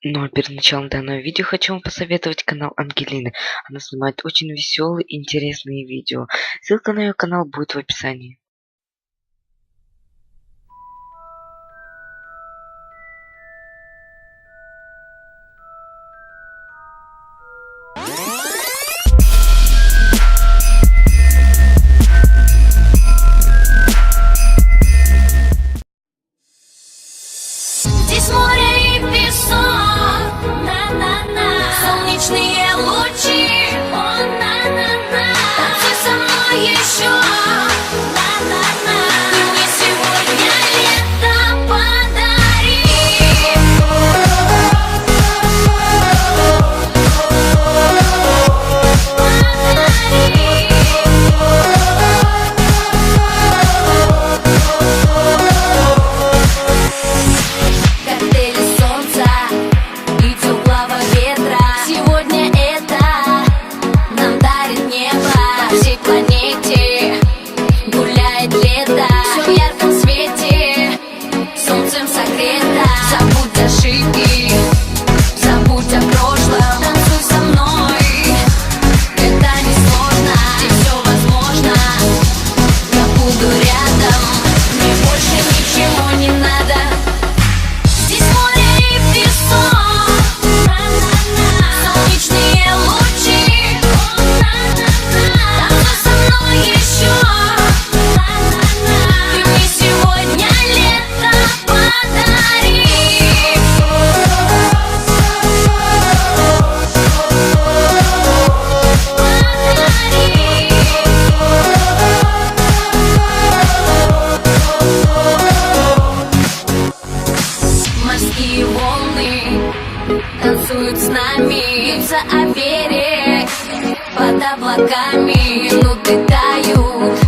Ну а перед началом данного видео хочу вам посоветовать канал Ангелины. Она снимает очень веселые и интересные видео. Ссылка на ее канал будет в описании. Здесь море и песок, на-на-на, солнечные лучи, о, на-на-на. Танцуй со мной еще, на-на-на. Ты мне сегодня лето подари. Коктейли солнца и теплого ветра. Сегодня это нам дарит небо. По всей планете гуляет лето. Все в ярком свете, солнцем согрето. Забудь ошибки, забудь о прошлом. Танцуй со мной, это не сложно. Здесь все возможно, я буду рядом. Мне больше ничего не надо. Здесь море и песок, на-на-на, солнечные лучи, о, на-на-на. Танцуй со мной еще, на-на-на. Ты мне сегодня лето подари. Морские волны танцуют с нами, бьются о берег под облаками, минуты тают,